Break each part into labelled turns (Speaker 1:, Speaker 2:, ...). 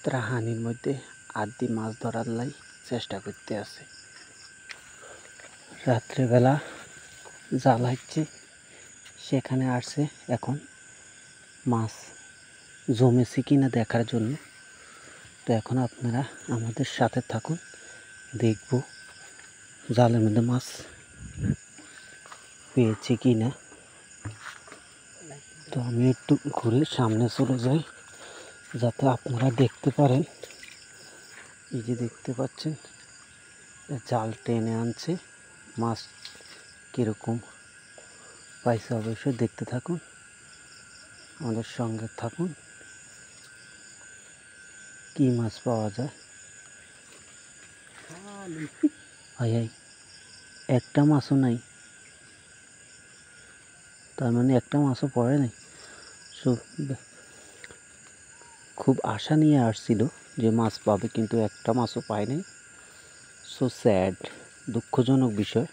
Speaker 1: ত্রাহানির মধ্যে আদি মাছ ধরার লাই চেষ্টা করতে আছে। রাত্রেবেলা জাল হাঁটছে, সেখানে আসছে এখন মাছ জমেছে কিনা দেখার জন্য। তো এখন আপনারা আমাদের সাথে থাকুন, দেখব জালের মধ্যে মাছ পেয়েছে কিনা। তো আমি একটু ঘুরে সামনে চলে যাই যাতে আপনারা দেখতে পারেন। এই যে দেখতে পাচ্ছেন জাল টেনে আনছে, মাছ কীরকম পাইছে অবশ্যই দেখতে থাকুন, আমাদের সঙ্গে থাকুন। কি মাছ পাওয়া যায়? ভাই একটা মাছও নাই, তার মানে একটা মাছও পড়ে নাই। খুব আশা নিয়ে আসছিল যে মাছ পাবে, কিন্তু একটা মাছও পায় নাই। সো স্যাড, দুঃখজনক বিষয়।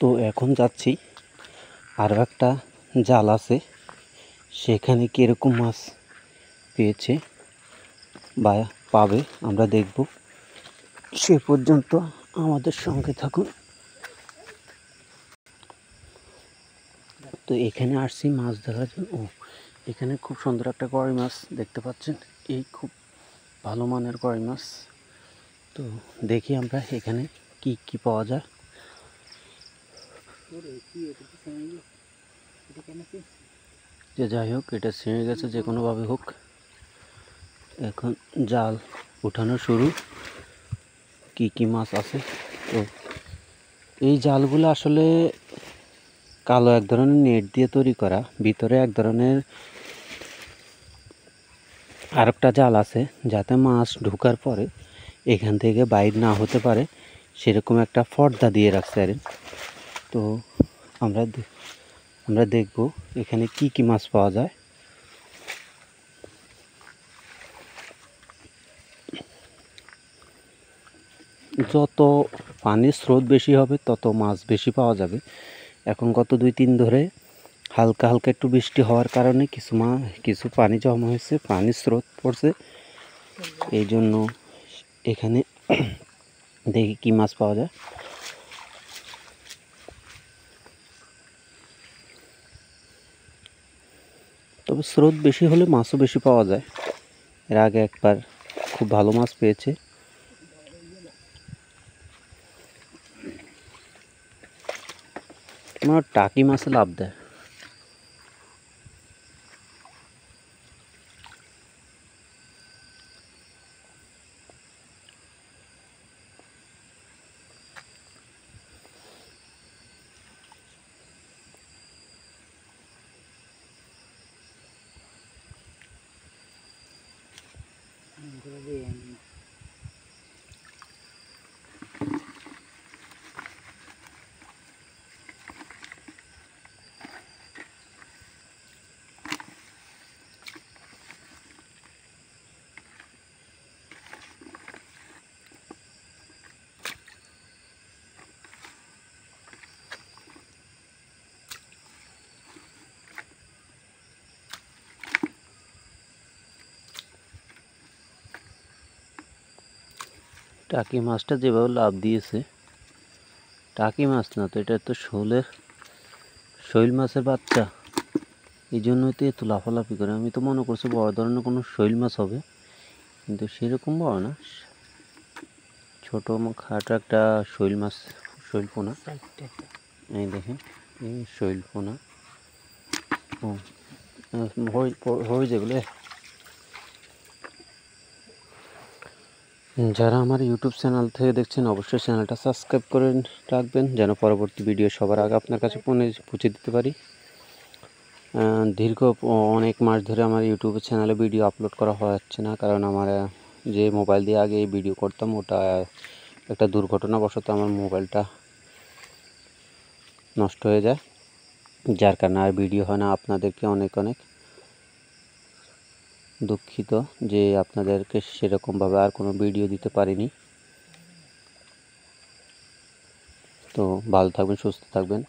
Speaker 1: তো এখন যাচ্ছি, আরও একটা জাল আছে, সেখানে কীরকম মাছ পেয়েছে বা পাবে আমরা দেখব। সে পর্যন্ত আমাদের সঙ্গে থাকুন। তো এখানে আসছি মাছ দেখার জন্য। এখানে খুব সুন্দর একটা কড়াই মাছ দেখতে পাচ্ছেন, এই খুব ভালো মানের কড়াই মাছ। তো দেখি আমরা এখানে কি কি পাওয়া যায়। যে যাই হোক, এটা ছিঁড়ে গেছে, যে কোনোভাবে হোক। এখন জাল উঠানো শুরু। কি কি মাছ আছে? তো এই জালগুলো আসলে কালো এক ধরনের নেট দিয়ে তৈরি করা, ভিতরে এক ধরনের আরেকটা জাল আছে, যাতে মাছ ঢোকার পরে এখান থেকে বাইর না হতে পারে, সেরকম একটা পর্দা দিয়ে রাখছে আর। তো আমরা দেখব এখানে কি কি মাছ পাওয়া যায়। যত পানির স্রোত বেশি হবে তত মাছ বেশি পাওয়া যাবে। এখন গত 2-3 ধরে হালকা হালকা একটু বৃষ্টি হওয়ার কারণে কিছু পানি জমা হয়েছে, পানির স্রোত পড়ছে, এই জন্য এখানে দেখি কি মাছ পাওয়া যায়। তবে স্রোত বেশি হলে মাছও বেশি পাওয়া যায়। এর আগে একবার খুব ভালো মাছ পেয়েছে। আমার টাকি মাছে লাভ দেয়। টাকি মাছটা যেভাবে লাভ দিয়েছে, টাকি মাছ না তো, এটা তো শৈল মাছের বাচ্চা, এই জন্যই তো এত লাফালাফি করে। আমি তো মনে করছি বড় ধরনের কোনো শৈল মাছ হবে, কিন্তু সেরকম বড় না, ছোটো খাটো একটা শৈল মাছ, শৈল পোনা। এই দেখেন, এই শৈল পোনা। হয়ে যেগুলো। যারা আমার ইউটিউব চ্যানেল থেকে দেখছেন, অবশ্যই চ্যানেলটা সাবস্ক্রাইব করে রাখবেন, যেন পরবর্তী ভিডিও সবার আগে আপনার কাছে পৌঁছে দিতে পারি। দীর্ঘ অনেক মাস ধরে আমার ইউটিউব চ্যানেলে ভিডিও আপলোড করা হচ্ছে না, কারণ আমার যে মোবাইল দিয়ে আগে ভিডিও করতাম, ওটা একটা দুর্ঘটনাবশত আমার মোবাইলটা নষ্ট হয়ে যায়, যার কারণে আর ভিডিও হয় না। আপনাদেরকে অনেক অনেক দুঃখিত যে আপনাদেরকে সেরকমভাবে আর কোনো ভিডিও দিতে পারিনি। তো ভালো থাকবেন, সুস্থ থাকবেন।